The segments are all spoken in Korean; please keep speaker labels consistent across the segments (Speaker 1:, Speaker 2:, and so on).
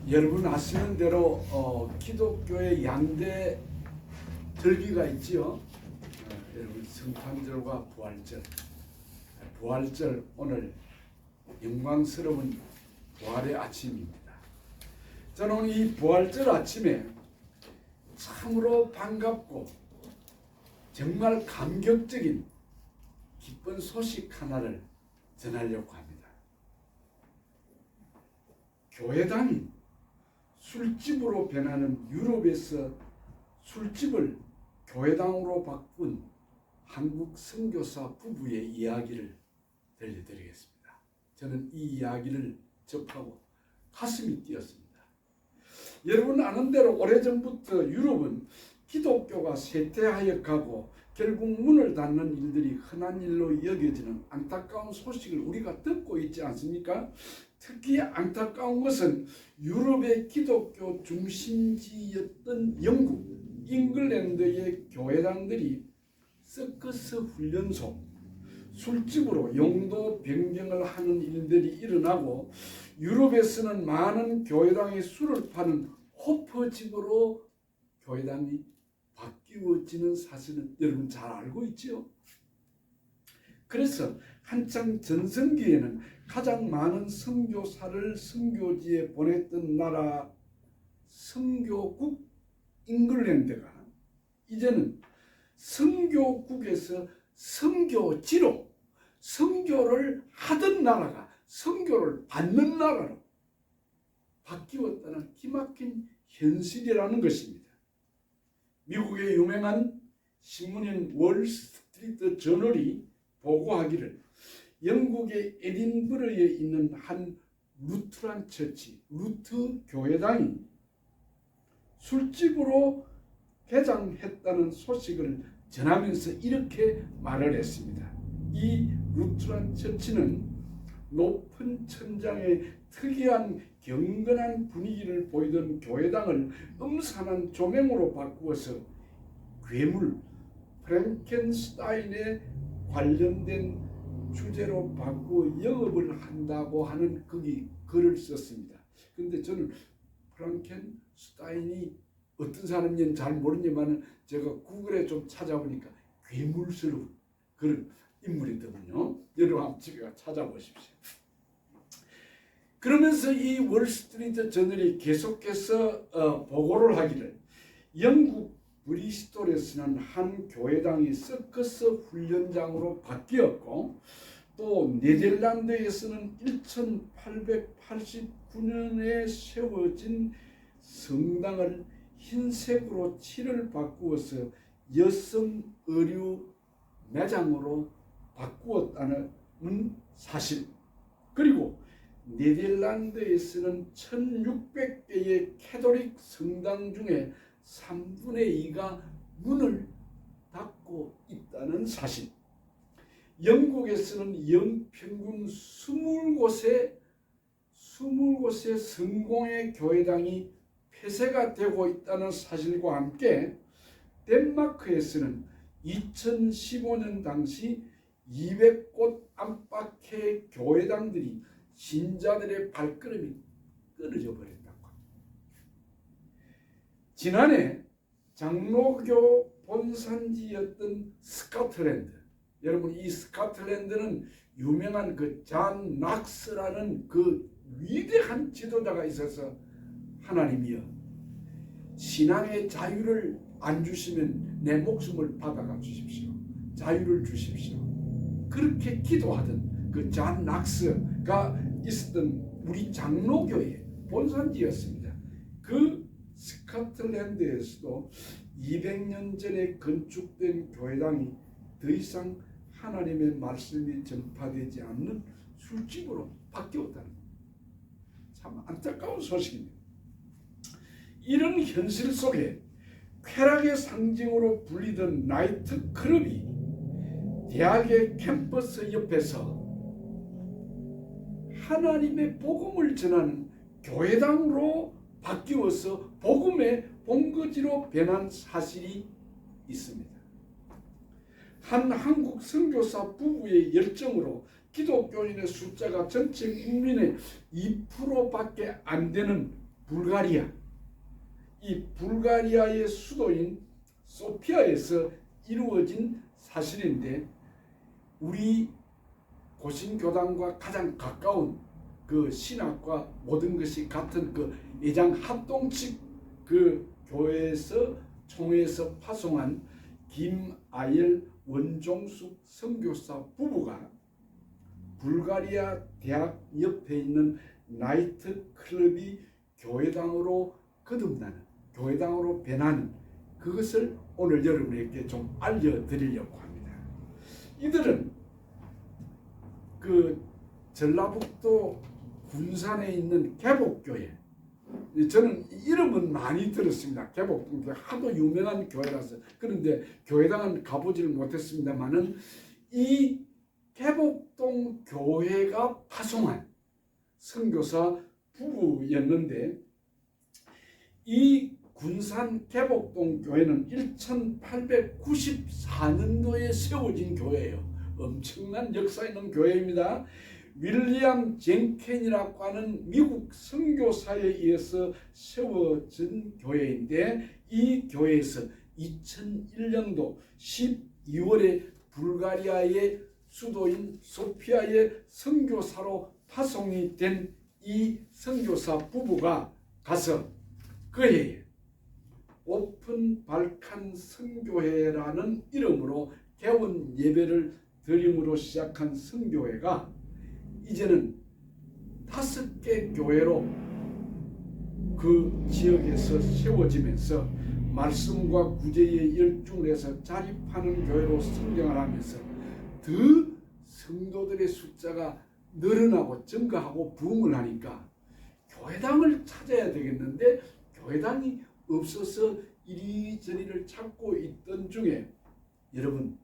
Speaker 1: 여러분 아시는 대로 기독교의 양대 절기가 있지요. 여러분 성탄절과 부활절. 부활절 오늘 영광스러운 부활의 아침입니다. 저는 이 부활절 아침에 참으로 반갑고 정말 감격적인 기쁜 소식 하나를 전하려고 합니다. 교회당이 술집으로 변하는 유럽에서 술집을 교회당으로 바꾼 한국 선교사 부부의 이야기를 들려드리겠습니다. 저는 이 이야기를 접하고 가슴이 뛰었습니다. 여러분 아는 대로 오래전부터 유럽은 기독교가 쇠퇴하여 가고 결국 문을 닫는 일들이 흔한 일로 여겨지는 안타까운 소식을 우리가 듣고 있지 않습니까? 특히 안타까운 것은 유럽의 기독교 중심지였던 영국, 잉글랜드의 교회당들이 서커스 훈련소, 술집으로 용도 변경을 하는 일들이 일어나고 유럽에서는 많은 교회당이 술을 파는 호퍼집으로 교회당이 바뀌어지는 사실은 여러분 잘 알고 있죠? 그래서 한창 전성기에는 가장 많은 선교사를 선교지에 보냈던 나라 선교국 잉글랜드가 이제는 선교국에서 선교지로 선교를 하던 나라가 선교를 받는 나라로 바뀌었다는 기막힌 현실이라는 것입니다. 미국의 유명한 신문인 월스트리트 저널이 보고하기를 영국의 에딘버러에 있는 한 루트란 처치, 루트 교회당이 술집으로 개장했다는 소식을 전하면서 이렇게 말을 했습니다. 이 루트란 처치는 높은 천장에 특이한 경건한 분위기를 보이던 교회당을 음산한 조명으로 바꾸어서 괴물 프랭켄스타인에 관련된 주제로 바꾸어 영업을 한다고 하는 거기 글을 썼습니다. 근데 저는 프랑켄슈타인이 어떤 사람인지는 잘 모르지만 제가 구글에 좀 찾아보니까 괴물스러운 그런 인물이더군요. 여러분 한번 집에 가서 찾아보십시오. 그러면서 이 월스트리트 저널이 계속해서 보고를 하기를 영국 브리스톨에서는 한 교회당이 서커스 훈련장으로 바뀌었고 또 네덜란드에서는 1889년에 세워진 성당을 흰색으로 칠을 바꾸어서 여성 의류 매장으로 바꾸었다는 사실, 그리고 네덜란드에서는 1600개의 캐톨릭 성당 중에 3분의 2가 문을 닫고 있다는 사실, 영국에서는 연평균 20곳의 성공의 교회당이 폐쇄가 되고 있다는 사실과 함께 덴마크에서는 2015년 당시 200곳 안팎의 교회당들이 신자들의 발걸음이 끊어져 버렸다고 합니다. 지난해 장로교 본산지였던 스코틀랜드, 여러분 이 스코틀랜드는 유명한 그 존 낙스라는 그 위대한 지도자가 있어서 하나님이여 신앙의 자유를 안 주시면 내 목숨을 받아가 주십시오. 자유를 주십시오. 그렇게 기도하던 그 존 낙스가 있었던 우리 장로교의 본산지였습니다. 그 스코틀랜드에서도 200년 전에 건축된 교회당이 더 이상 하나님의 말씀이 전파되지 않는 술집으로 바뀌었다는 참 안타까운 소식입니다. 이런 현실 속에 쾌락의 상징으로 불리던 나이트 클럽이 대학의 캠퍼스 옆에서 하나님의 복음을 전하는 교회당으로 바뀌어서 복음의 본거지로 변한 사실이 있습니다. 한 한국 선교사 부부의 열정으로 기독교인의 숫자가 전체 국민의 2%밖에 안 되는 불가리아, 이 불가리아의 수도인 소피아에서 이루어진 사실인데, 우리 고신교단과 가장 가까운 그 신학과 모든 것이 같은 그 예장 합동측 그 교회에서 총회에서 파송한 김아열 원종숙 선교사 부부가 불가리아 대학 옆에 있는 나이트 클럽이 교회당으로 거듭나는, 교회당으로 변하는 그것을 오늘 여러분에게 좀 알려드리려고 합니다. 이들은 그 전라북도 군산에 있는 개복교회, 저는 이름은 많이 들었습니다. 개복교회 하도 유명한 교회라서. 그런데 교회당은 가보지를 못했습니다만은 이 개복동 교회가 파송한 선교사 부부였는데, 이 군산 개복동 교회는 1894년도에 세워진 교회예요. 엄청난 역사 있는 교회입니다. 윌리엄 젠켄이라고 하는 미국 선교사에 의해서 세워진 교회인데, 이 교회에서 2001년도 12월에 불가리아의 수도인 소피아의 선교사로 파송이 된 이 선교사 부부가 가서 그 해에 오픈 발칸 선교회라는 이름으로 개원 예배를 드림으로 시작한 선교회가 이제는 5개 교회로 그 지역에서 세워지면서 말씀과 구제에 열중을 해서 자립하는 교회로 성장을 하면서 더 성도들의 숫자가 늘어나고 증가하고 부흥을 하니까 교회당을 찾아야 되겠는데, 교회당이 없어서 이리저리를 찾고 있던 중에, 여러분,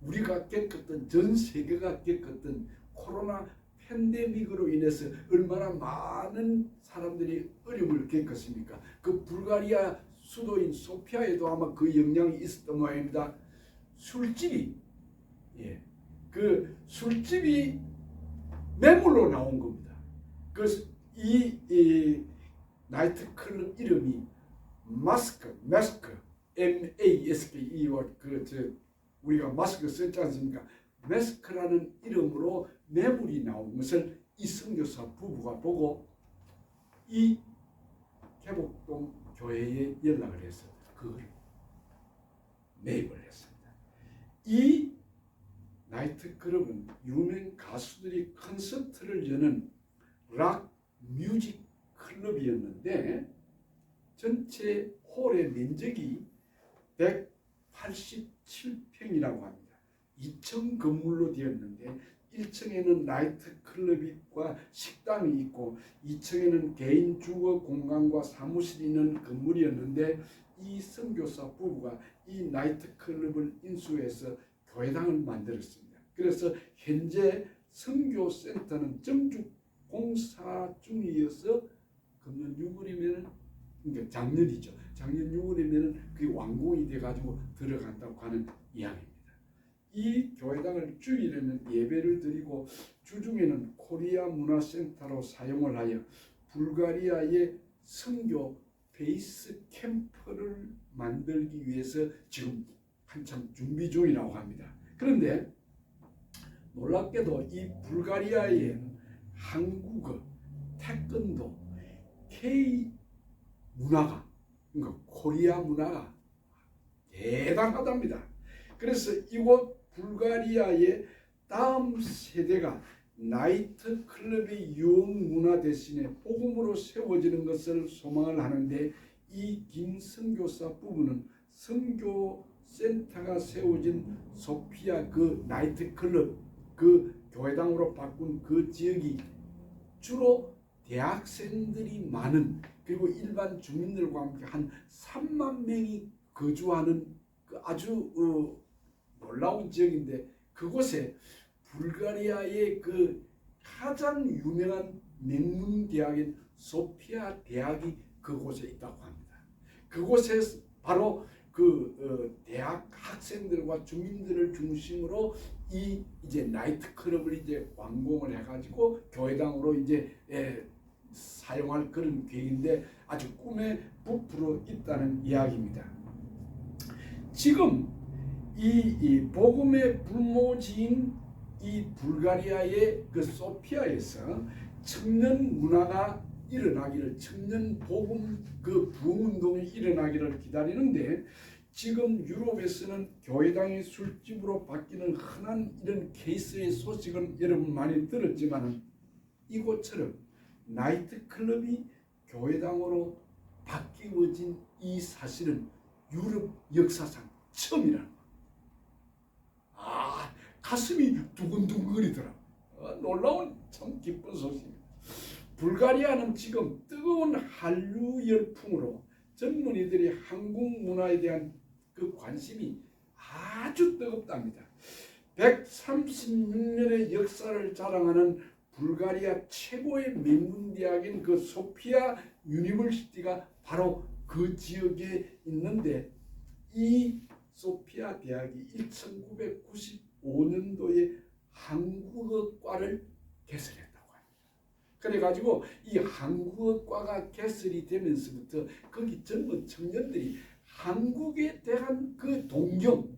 Speaker 1: 우리가 겪었던, 전 세계가 겪었던 코로나 팬데믹으로 인해서 얼마나 많은 사람들이 어려움을 겪었습니까? 그 불가리아 수도인 소피아에도 아마 그 영향이 있었던 모양입니다. 술집이, 그 술집이 매물로 나온 겁니다. 그래서 이 나이트클럽 이름이 마스크, MASK, 이와 우리가 마스크 썼지 않습니까? 마스크라는 이름으로 매물이 나온 것을 이 선교사 부부가 보고 이 개복동 교회에 연락을 해서 그걸 매입을 했습니다. 이 나이트클럽은 유명 가수들이 콘서트를 여는 락 뮤직 클럽이었는데, 전체 홀의 면적이 187평이라고 합니다. 2층 건물로 되었는데 1층에는 나이트클럽과 식당이 있고 2층에는 개인 주거 공간과 사무실이 있는 건물이었는데, 이 선교사 부부가 이 나이트클럽을 인수해서 교회당을 만들었습니다. 그래서 현재 선교센터는 정주 공사 중이어서 금년 6월이면, 그러니까 작년이죠. 작년 6월이면 그게 완공이 돼가지고 들어간다고 하는 이야기입니다. 이 교회당을 주일에는 예배를 드리고 주중에는 코리아 문화센터로 사용을 하여 불가리아의 선교 베이스 캠프를 만들기 위해서 지금 한참 준비 중이라고 합니다. 그런데 놀랍게도 이 불가리아에 한국어, 태권도, K 문화가, 그러니까 코리아 문화가 대단하답니다. 그래서 이곳 불가리아의 다음 세대가 나이트 클럽의 유흥 문화 대신에 복음으로 세워지는 것을 소망을 하는데, 이 김 선교사 부부는 선교센터가 세워진 소피아 그 나이트 클럽, 그 교회당으로 바꾼 그 지역이 주로 대학생들이 많은, 그리고 일반 주민들과 함께 한 3만 명이 거주하는 그 아주 놀라운 지역인데, 그곳에 불가리아의 그 가장 유명한 명문 대학인 소피아 대학이 그곳에 있다고 합니다. 그곳에 바로 대학 학생들과 주민들을 중심으로 이제 나이트 클럽을 이제 완공을 해가지고 교회당으로 이제 사용할 그런 계획인데 아주 꿈에 부풀어 있다는 이야기입니다. 지금 이 복음의 불모지인 이 불가리아의 그 소피아에서 청년 문화가 일어나기를, 청년 복음 그 부흥운동이 일어나기를 기다리는데, 지금 유럽에서는 교회당이 술집으로 바뀌는 흔한 이런 케이스의 소식은 여러분 많이 들었지만, 이곳처럼 나이트클럽이 교회당으로 바뀌어진 이 사실은 유럽 역사상 처음이라는 거예요. 가슴이 두근두근거리더라. 놀라운 참 기쁜 소식입니다. 불가리아는 지금 뜨거운 한류 열풍으로 젊은이들이 한국 문화에 대한 그 관심이 아주 뜨겁답니다. 136년의 역사를 자랑하는 불가리아 최고의 명문대학인 그 소피아 유니버시티가 바로 그 지역에 있는데, 이 소피아 대학이 1995년도에 한국어과를 개설했다고 합니다. 그래가지고 이 한국어과가 개설이 되면서부터 거기 젊은 청년들이 한국에 대한 그 동경,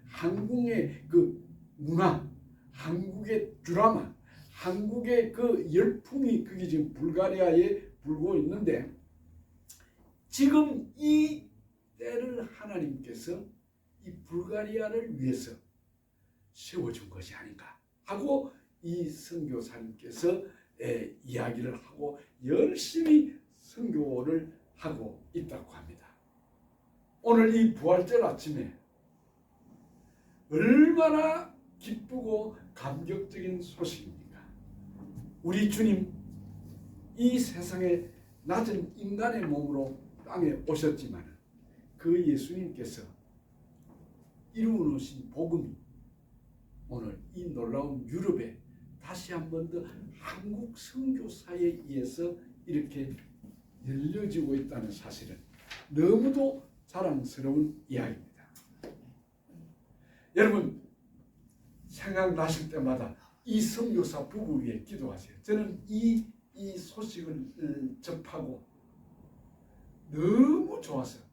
Speaker 1: 한국의 그 문화, 한국의 드라마, 한국의 그 열풍이 거기 지금 불가리아에 불고 있는데, 지금 이 때를 하나님께서 이 불가리아를 위해서 세워준 것이 아닌가 하고 이 선교사님께서 이야기를 하고 열심히 선교를 하고 있다고 합니다. 오늘 이 부활절 아침에 얼마나 기쁘고 감격적인 소식입니까? 우리 주님 이 세상에 낮은 인간의 몸으로 땅에 오셨지만 그 예수님께서 이루어 놓으신 복음이 오늘 이 놀라운 유럽에 다시 한 번 더 한국 선교사에 의해서 이렇게 열려지고 있다는 사실은 너무도 자랑스러운 이야기입니다. 여러분 생각나실 때마다 이 선교사 부부 위해 기도하세요. 저는 이 소식을 접하고 너무 좋아서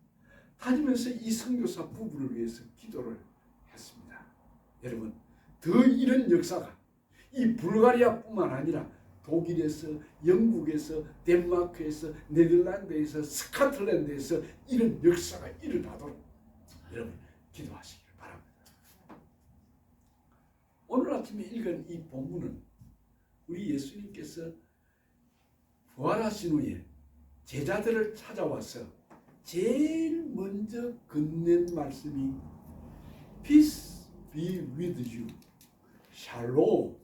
Speaker 1: 다니면서 이 선교사 부부를 위해서 기도를 했습니다. 여러분 더 이런 역사가 이 불가리아뿐만 아니라 독일에서, 영국에서, 덴마크에서, 네덜란드에서, 스코틀랜드에서 이런 역사가 일어나도록 여러분 기도하시길 바랍니다. 오늘 아침에 읽은 이 본문은 우리 예수님께서 부활하신 후에 제자들을 찾아와서 제일 먼저 건넨 말씀이 Peace be with you. 샬롬.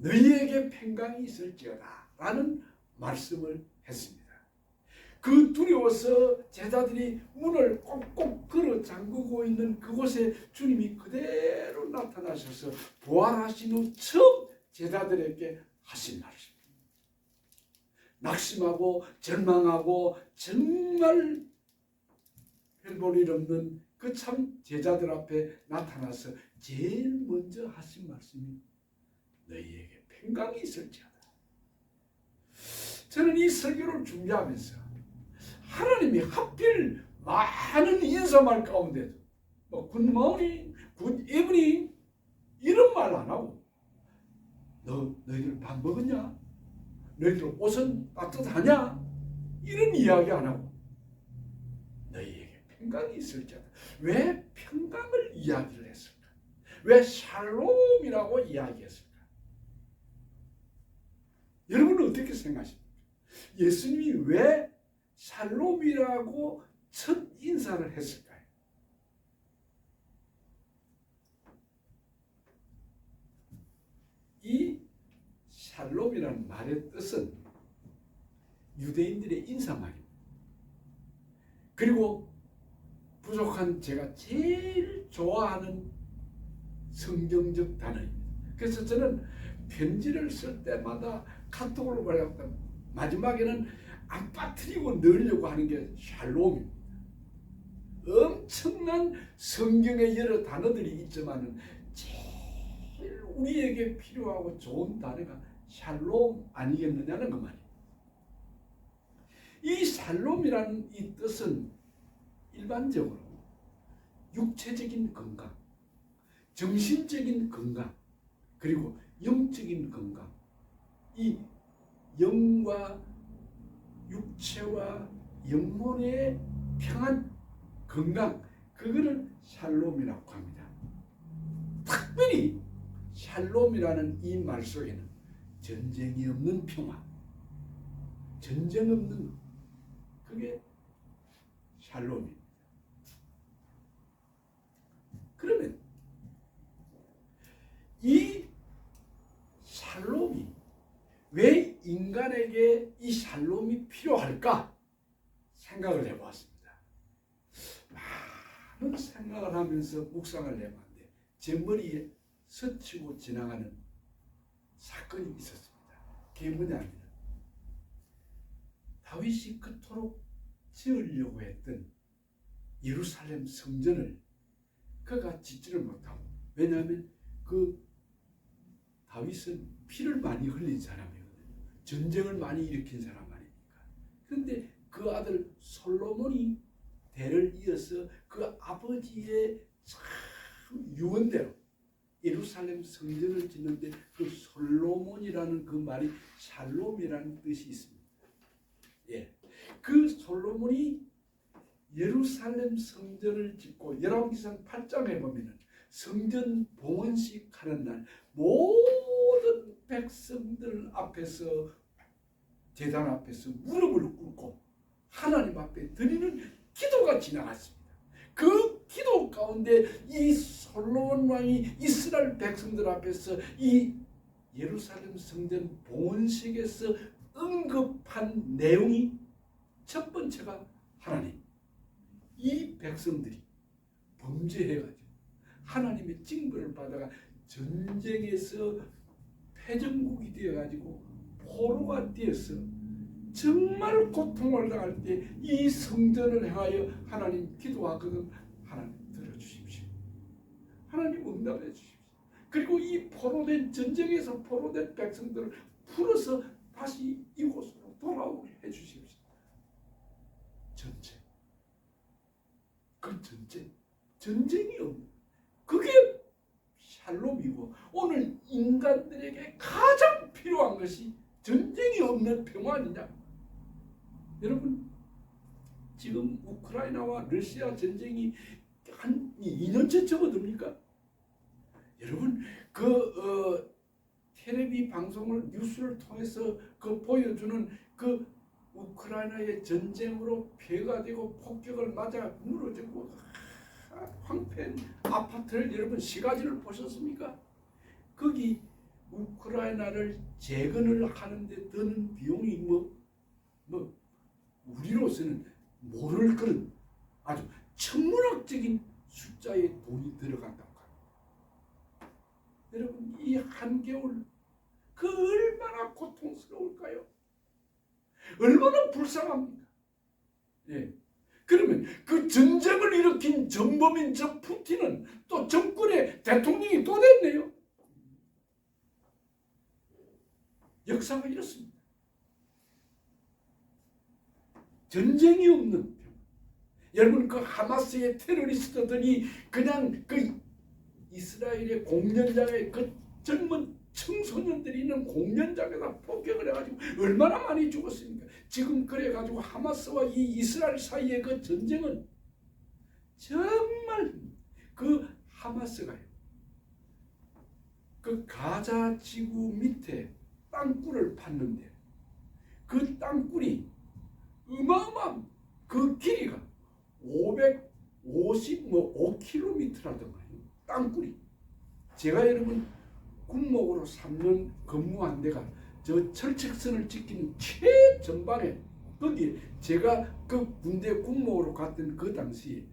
Speaker 1: 너희에게 평강이 있을지어다 라는 말씀을 했습니다. 그 두려워서 제자들이 문을 꼭꼭 걸어 잠그고 있는 그곳에 주님이 그대로 나타나셔서 부활하신 후 처음 제자들에게 하신 말씀입니다. 낙심하고 절망하고 정말 별 볼 일 없는 그 참 제자들 앞에 나타나서 제일 먼저 하신 말씀이 너희에게 평강이 있을지어다. 저는 이 설교를 준비하면서 하나님이 하필 많은 인사말 가운데도 뭐 굿모닝, 굿이브닝 이런 말 안 하고 너희들 밥 먹었냐? 너희들 옷은 따뜻하냐? 이런 이야기 안 하고 너희에게 평강이 있을지어다. 왜 평강을 이야기를 했을까? 왜 샬롬이라고 이야기했을까? 여러분은 어떻게 생각하십니까? 예수님이 왜 샬롬이라고 첫 인사를 했을까요? 이 샬롬이라는 말의 뜻은 유대인들의 인사말입니다. 그리고 부족한 제가 제일 좋아하는 성경적 단어입니다. 그래서 저는 편지를 쓸 때마다 카톡을 보내고 마지막에는 안 빠뜨리고 넣으려고 하는 게 샬롬입니다. 엄청난 성경의 여러 단어들이 있지만 제일 우리에게 필요하고 좋은 단어가 샬롬 아니겠느냐는 그 말이에요. 이 샬롬이라는 이 뜻은 일반적으로 육체적인 건강, 정신적인 건강, 그리고 영적인 건강, 이 영과 육체와 영혼의 평안, 건강, 그거를 샬롬이라고 합니다. 특별히 샬롬이라는 이 말 속에는 전쟁이 없는 평화, 전쟁 없는 그게 샬롬입니다. 그러면 이 샬롬이 왜 인간에게 이 샬롬이 필요할까 생각을 해보았습니다. 많은 생각을 하면서 묵상을 해봤는데 제 머리에 스치고 지나가는 사건이 있었습니다. 그게 뭐냐면 다윗이 그토록 지으려고 했던 예루살렘 성전을 그가 짓지를 못하고, 왜냐하면 그 다윗은 피를 많이 흘린 사람이거든요. 전쟁을 많이 일으킨 사람 아닙니까? 그런데 그 아들 솔로몬이 대를 이어서 그 아버지의 참 유언대로 예루살렘 성전을 짓는데 그 솔로몬이라는 그 말이 샬롬이라는 뜻이 있습니다. 예, 그 솔로몬이 예루살렘 성전을 짓고 열왕기상 8장에 보면은 성전 봉헌식 하는 날 모든 백성들 앞에서 제단 앞에서 무릎을 꿇고 하나님 앞에 드리는 기도가 지나갔습니다. 그 기도 가운데 이 솔로몬 왕이 이스라엘 백성들 앞에서 이 예루살렘 성전 봉헌식에서 언급한 내용이 첫 번째가 하나님, 이 백성들이 범죄해가지고 하나님의 징벌을 받아가 전쟁에서 패전국이 되어가지고 포로가 되어서 정말 고통을 당할 때 이 성전을 향하여 하나님 기도하거든 하나님 들어주십시오. 하나님 응답해 주십시오. 그리고 이 포로된 전쟁에서 포로된 백성들을 풀어서 다시 이곳으로 돌아오게 해주십시오. 전쟁, 그 전쟁이 없는 그게 샬롬이고, 오늘 인간들에게 가장 필요한 것이 전쟁이 없는 평화이냐. 여러분, 지금 우크라이나와 러시아 전쟁이 한 2년째 접어듭니까? 여러분, 텔레비 방송을 뉴스를 통해서 그 보여주는 그 우크라이나의 전쟁으로 피해가 되고 폭격을 맞아 무너지고 황폐한 아파트를 여러분 시가지를 보셨습니까? 거기 우크라이나를 재건을 하는데 드는 비용이 뭐 우리로서는 모를 그런 아주 천문학적인 숫자의 돈이 들어간다고 합니다. 여러분, 이 한겨울 그 얼마나 고통스러울까요? 얼마나 불쌍합니까? 예. 그러면 그 전쟁을 일으킨 전범인 저 푸틴은 또 정권의 대통령이 또 됐네요. 역사가 이렇습니다. 전쟁이 없는 평화. 여러분, 그 하마스의 테러리스트들이 그냥 그 이스라엘의 공연장에 그 젊은 청소년들이 있는 공연장에다 폭격을 해가지고 얼마나 많이 죽었습니까? 지금 그래가지고 하마스와 이 이스라엘 사이의 그 전쟁은 정말 그 하마스가요, 그 가자 지구 밑에 땅굴을 팠는데 그 땅굴이 어마어마한 그 길이가 5km라던가요. 땅굴이. 제가 여러분 군목으로 3년 근무한 데가 저 철책선을 지키는 최전방에, 거기에 제가 그 군대 군목으로 갔던 그 당시에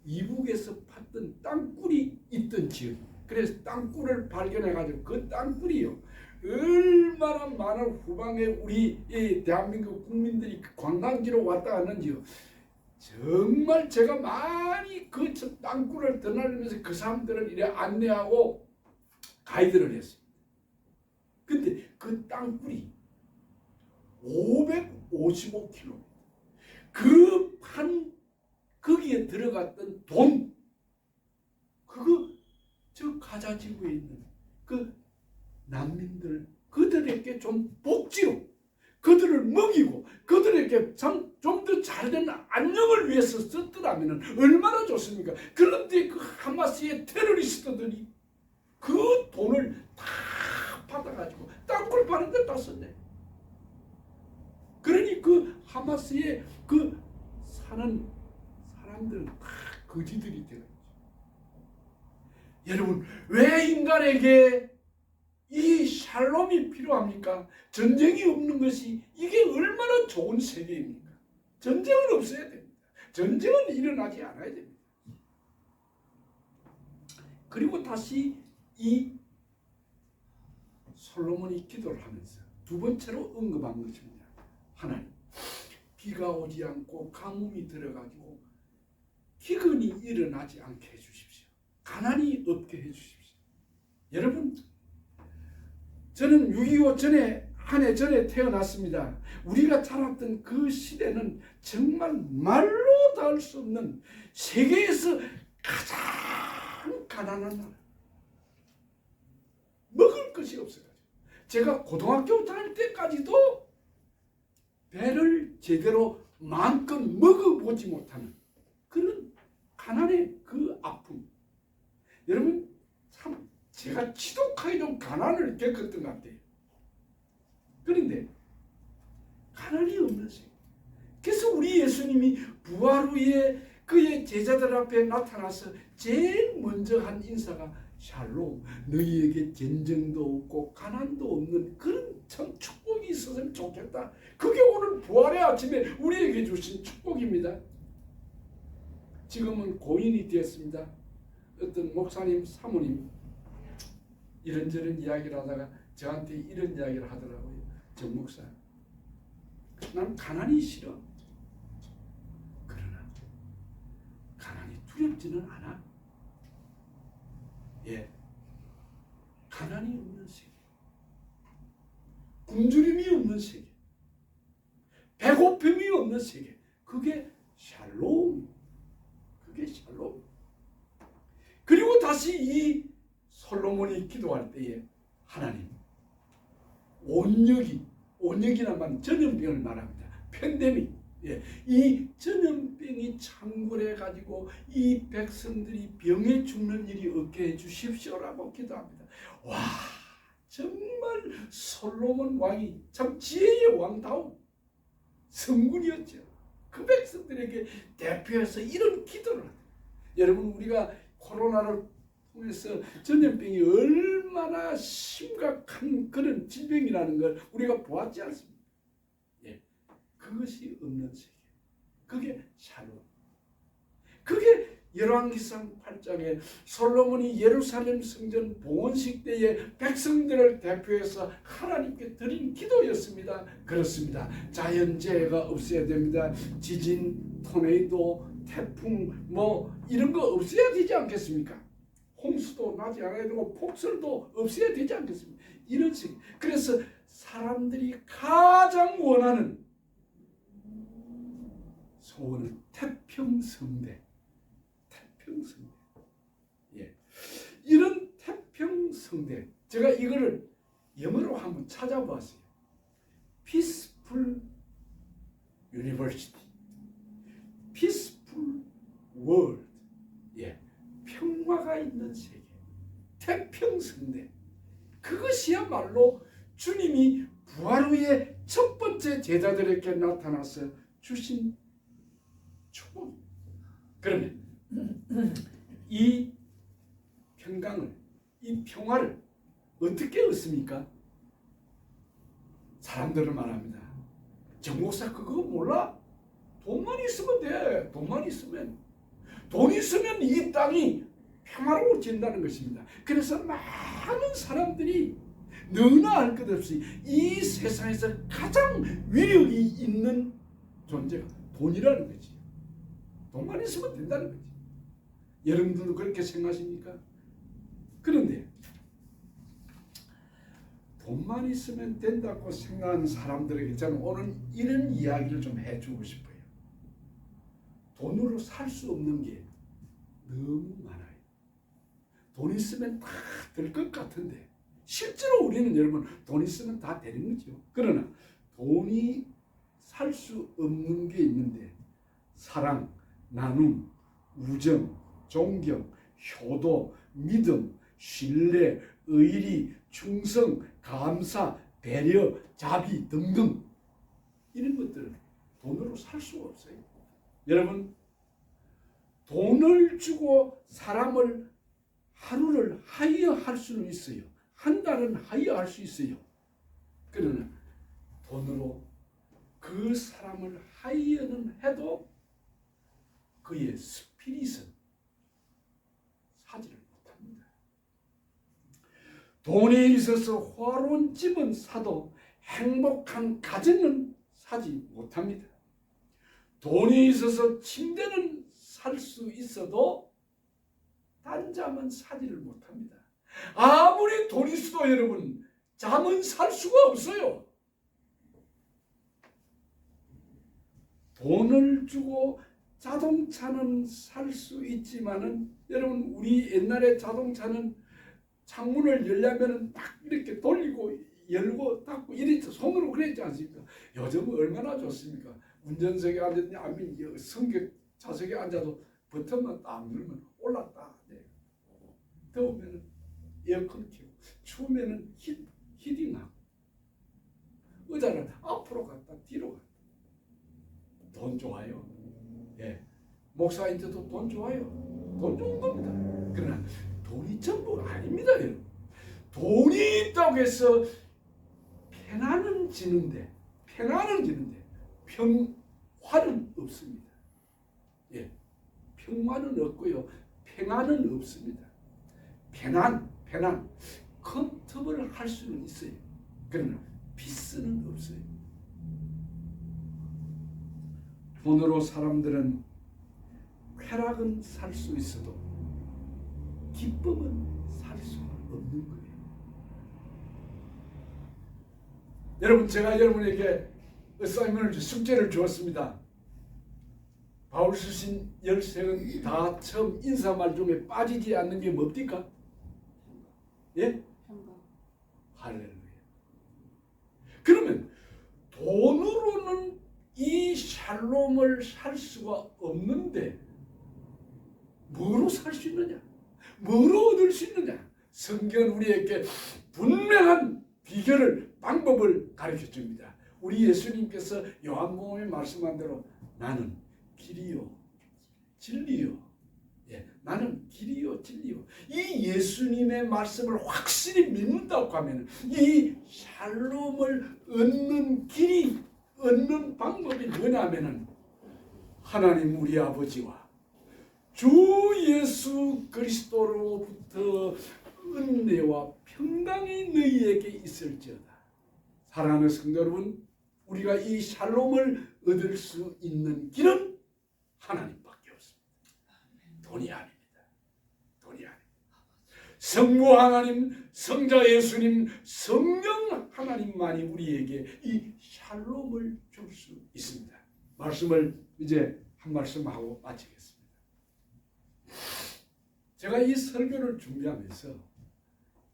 Speaker 1: 이북에서 팠던 땅굴이 있던 지역. 그래서 땅굴을 발견해가지고 그 땅굴이요, 얼마나 많은 후방에 우리 이 대한민국 국민들이 관광지로 왔다 갔는지요. 정말 제가 많이 그 땅굴을 드나들면서 그 사람들을 이래 안내하고 가이드를 했습니다. 근데 그 땅굴이 555km. 거기에 들어갔던 돈, 그거 저 가자 지구에 있는 그 난민들, 그들에게 좀 복지로 그들을 먹이고 그들에게 좀 더 잘된 안녕을 위해서 썼더라면 얼마나 좋습니까? 그런데 그 하마스의 테러리스트들이 그 돈을 다 받아가지고 땅굴 파는 데 다 썼네. 그러니 그 하마스의 그 사는 사람들은 다 거지들이 되는 거죠. 여러분, 왜 인간에게 이 샬롬이 필요합니까? 전쟁이 없는 것이 이게 얼마나 좋은 세계입니까? 전쟁은 없어야 됩니다. 전쟁은 일어나지 않아야 됩니다. 그리고 다시 이 솔로몬이 기도를 하면서 두 번째로 언급한 것입니다. 하나님, 비가 오지 않고 가뭄이 들어가지고 기근이 일어나지 않게 해주십시오. 가난이 없게 해주십시오. 여러분, 저는 6.25 전에 한 해 전에 태어났습니다. 우리가 자랐던 그 시대는 정말 말로 다 할 수 없는 세계에서 가장 가난한 나라. 먹을 것이 없어가지고 제가 고등학교 다닐 때까지도 배를 제대로 마음껏 먹어보지 못하는 그런 가난의 그 아픔. 여러분, 참 제가 지독하게 좀 가난을 겪었던 것 같아요. 그런데 가난이 없는 세계. 그래서 우리 예수님이 부활 후에 그의 제자들 앞에 나타나서 제일 먼저 한 인사가 샬롬, 너희에게 전쟁도 없고 가난도 없는 그런 참 축복이 있었으면 좋겠다. 그게 오늘 부활의 아침에 우리에게 주신 축복입니다. 지금은 고인이 되었습니다. 어떤 목사님, 사모님 이런저런 이야기를 하다가 저한테 이런 이야기를 하더라고요. 정 목사, 난 가난이 싫어. 그러나 가난이 두렵지는 않아. 예, 가난이 없는 세계, 굶주림이 없는 세계, 배고픔이 없는 세계, 그게 샬롬. 그게 샬롬. 그리고 다시 이 솔로몬이 기도할 때에 하나님, 온역이란 말은 전염병을 말합니다. 팬데믹. 예, 이 전염병이 창궐해 가지고 이 백성들이 병에 죽는 일이 없게 해 주십시오라고 기도합니다. 와, 정말 솔로몬 왕이 참 지혜의 왕다운 성군이었죠. 그 백성들에게 대표해서 이런 기도를 합니다. 여러분, 우리가 코로나를 통해서 전염병이 얼마나 심각한 그런 질병이라는 걸 우리가 보았지 않습니까? 예, 그것이 없는 세계, 그게 샬롬. 그게 열왕기상 8장에 솔로몬이 예루살렘 성전 봉헌식 때에 백성들을 대표해서 하나님께 드린 기도였습니다. 그렇습니다. 자연재해가 없어야 됩니다. 지진, 토네이도, 태풍 이런 거 없어야 되지 않겠습니까? 홍수도 나지 않아야 되고 폭설도 없어야 되지 않겠습니까? 이런 식. 그래서 사람들이 가장 원하는 소원은 태평성대. 태평성대. 예. 이런 태평성대. 제가 이거를 영어로 한번 찾아봤어요. Peaceful University. Peaceful World. 예. 평화가 있는 세계. 태평성대. 그것이야말로 주님이 부활 후에 첫 번째 제자들에게 나타나서 주신 축복. 그러면 이 평강을, 이 평화를 어떻게 얻습니까? 사람들은 말합니다. 정 목사 그거 몰라? 돈만 있으면 돼. 돈만 있으면. 돈 있으면 이 땅이 평화로워진다는 것입니다. 그래서 많은 사람들이 너나 할 것 없이 이 세상에서 가장 위력이 있는 존재가 돈이라는 거지. 돈만 있으면 된다는 거지. 여러분들도 그렇게 생각하십니까? 그런데 돈만 있으면 된다고 생각하는 사람들에게 저는 오늘 이런 이야기를 좀 해주고 싶어요. 돈으로 살 수 없는 게 너무 많아요. 돈 있으면 다 될 것 같은데 실제로 우리는 여러분 돈 있으면 다 되는 거죠. 그러나 돈이 살 수 없는 게 있는데 사랑, 나눔, 우정, 존경, 효도, 믿음, 신뢰, 의리, 충성, 감사, 배려, 자비 등등 이런 것들은 돈으로 살 수가 없어요. 여러분 돈을 주고 사람을 하루를 하이어할 수는 있어요. 한 달은 하이어할 수 있어요. 그러나 돈으로 그 사람을 하이어는 해도 그의 스피릿은 사지를 못합니다. 돈이 있어서 화로운 집은 사도 행복한 가정은 사지 못합니다. 돈이 있어서 침대는 살 수 있어도 단잠은 사지를 못합니다. 아무리 돈이 있어도 여러분 잠은 살 수가 없어요. 돈을 주고 자동차는 살 수 있지만은 여러분 우리 옛날에 자동차는 창문을 열려면은 막 이렇게 돌리고 열고 닫고 이랬죠. 손으로 그랬지 않습니까? 요즘은 얼마나 좋습니까? 운전석에 앉았냐 아니면 승객 좌석에 앉아도 버튼만 딱 누르면 올랐다. 네. 더우면 에어컨 켜고 추우면 히팅하고 의자를 앞으로 갔다 뒤로 갔다. 돈 좋아요. 예. 목사인데도 돈 좋아요. 돈 좋은 겁니다. 그러나 돈이 전부가 아닙니다. 여러분. 돈이 있다고 해서 평안은 지는데 평화는 없습니다. 예. 평화는 없고요. 평안은 없습니다. 편안 컴퓨터를 할 수는 있어요. 그러나 피스는 없어요. 돈으로 사람들은 쾌락은 살 수 있어도 기쁨은 살 수가 없는 거예요. 여러분 제가 여러분에게 어사이먼을 숙제를 주었습니다. 바울 쓰신 13은 다 처음 인사말 중에 빠지지 않는 게 뭡니까? 예? 할렐루야. 그러면 돈으로는 이 샬롬을 살 수가 없는데 뭐로 살 수 있느냐? 뭐로 얻을 수 있느냐? 성경은 우리에게 분명한 비결을 방법을 가르쳐 줍니다. 우리 예수님께서 요한복음에 말씀한 대로 나는 길이요 진리요. 예, 나는 길이요 진리요. 이 예수님의 말씀을 확실히 믿는다고 하면 이 샬롬을 얻는 길이 얻는 방법이 뭐냐면은 하나님 우리 아버지와 주 예수 그리스도로부터 은혜와 평강이 너희에게 있을지어다. 사랑하는 성도 여러분, 우리가 이 샬롬을 얻을 수 있는 길은 하나님밖에 없습니다. 돈이 아닙니다. 돈이 아닙니다. 성부 하나님, 성자 예수님, 성령 하나님만이 우리에게 이 샬롬을 줄 수 있습니다. 말씀을 이제 한 말씀 하고 마치겠습니다. 제가 이 설교를 준비하면서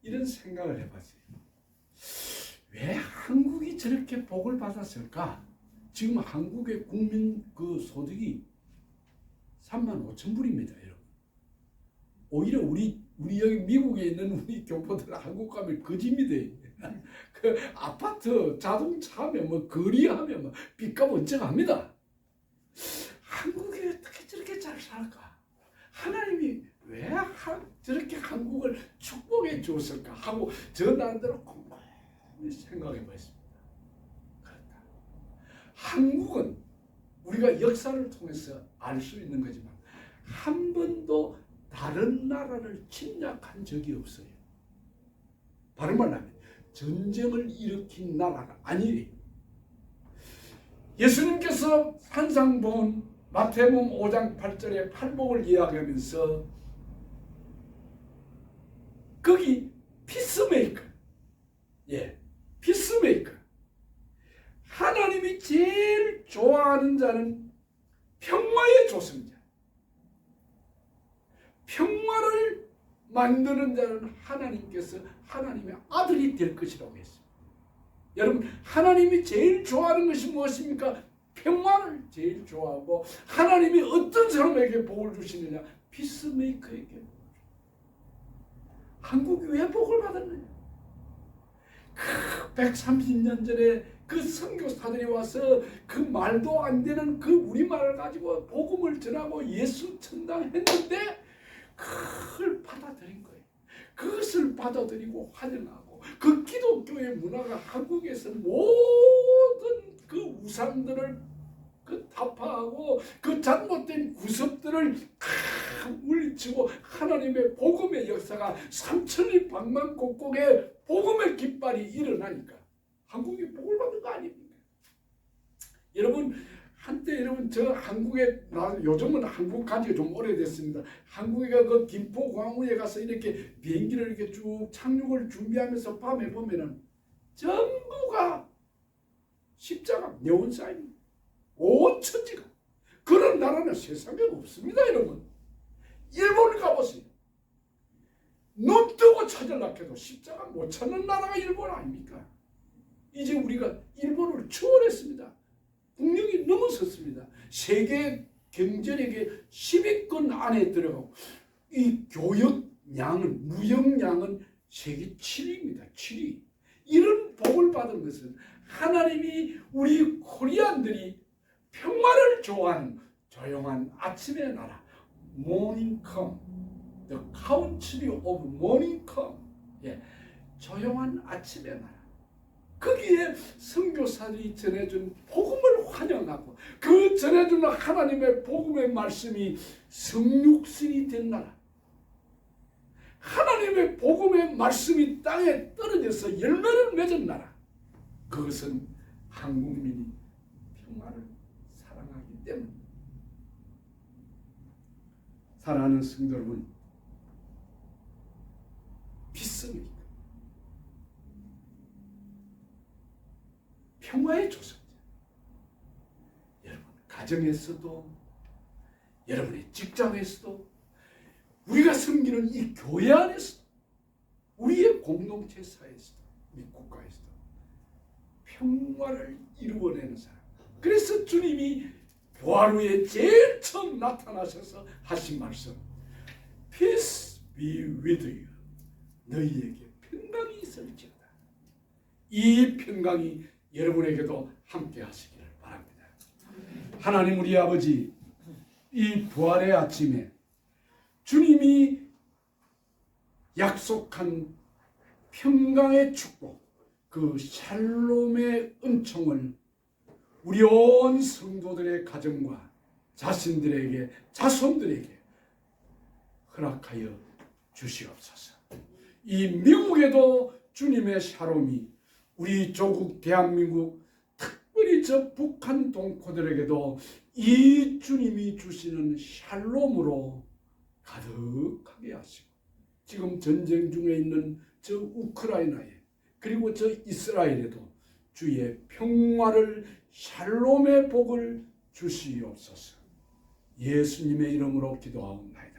Speaker 1: 이런 생각을 해봤어요. 왜 한국이 저렇게 복을 받았을까? 지금 한국의 국민 그 소득이 35,000불입니다, 여러분. 오히려 우리 여기 미국에 있는 우리 교포들 한국 가면 거짓입니다. 그 아파트, 자동차 하면 뭐 거리하면 뭐 빚값 언제갑니다. 한국이 어떻게 저렇게 잘 살까? 하나님이 왜 저렇게 한국을 축복해 주었을까 하고 저 나름대로 곰곰이 생각해 봤습니다. 그렇다. 한국은 우리가 역사를 통해서 알 수 있는 거지만 한 번도 다른 나라를 침략한 적이 없어요. 바로 말하면 전쟁을 일으킨 나라가 아니에요. 예수님께서 환상 본 마태복음 5장 8절에 팔복을 이야기하면서 거기 피스메이커, 예, 좋아하는 자는 평화의 조성자, 평화를 만드는 자는 하나님께서 하나님의 아들이 될 것이라고 했습니다. 여러분, 하나님이 제일 좋아하는 것이 무엇입니까? 평화를 제일 좋아하고, 하나님이 어떤 사람에게 복을 주시느냐? 피스메이커에게. 한국이 왜 복을 받았느냐? 130년 전에 그 선교사들이 와서 그 말도 안 되는 그 우리말을 가지고 복음을 전하고 예수 천당했는데 그걸 받아들인 거예요. 그것을 받아들이고 환영하고, 그 기독교의 문화가 한국에서 모든 그 우상들을 그 타파하고 그 잘못된 구습들을 다 물리치고 하나님의 복음의 역사가 삼천리 방방곡곡에 복음의 깃발이 일어나니까 한국이 복을 받은 거 아닙니까? 여러분, 한때 여러분 저 한국에 요즘은 한국 간지가 좀 오래됐습니다. 한국에 그 김포 광우에 가서 이렇게 비행기를 이렇게 쭉 착륙을 준비하면서 밤에 보면은 전부가 십자가 네온 사인, 온 천지가. 그런 나라는 세상에 없습니다. 여러분, 일본을 가보세요. 눈 뜨고 찾으려고 해도 십자가 못 찾는 나라가 일본 아닙니까? 이제 우리가 일본을 추월했습니다. 국력이 넘어섰습니다. 세계 경제력의 10위권 안에 들어가고, 이 교역량은, 무역량은 세계 7위입니다. 7위. 이런 복을 받은 것은 하나님이 우리 코리안들이 평화를 좋아하는 조용한 아침의 나라, morning come, the country of morning come, 예, 조용한 아침의 나라. 거기에 선교사들이 전해준 복음을 환영하고, 그 전해주는 하나님의 복음의 말씀이 성육신이 된 나라, 하나님의 복음의 말씀이 땅에 떨어져서 열매를 맺은 나라, 그것은 한국민이 평화를 사랑하기 때문입니다. 사랑하는 성도 여러분, 피스메이커, 평화의 조성자. 여러분 가정에서도, 여러분의 직장에서도, 우리가 섬기는 이 교회 안에서도, 우리의 공동체 사회에서도, 우리 국가에서도 평화를 이루어내는 사람. 그래서 주님이 부활 후에 제일 처음 나타나셔서 하신 말씀, Peace be with you. 너희에게 평강이 있을지어다. 이 평강이 여러분에게도 함께 하시기를 바랍니다. 하나님 우리 아버지, 이 부활의 아침에 주님이 약속한 평강의 축복, 그 샬롬의 은총을 우리 온 성도들의 가정과 자신들에게, 자손들에게 허락하여 주시옵소서. 이 미국에도 주님의 샬롬이, 우리 조국 대한민국, 특별히 저 북한 동포들에게도 이 주님이 주시는 샬롬으로 가득하게 하시고, 지금 전쟁 중에 있는 저 우크라이나에, 그리고 저 이스라엘에도 주의 평화를, 샬롬의 복을 주시옵소서. 예수님의 이름으로 기도하옵나이다.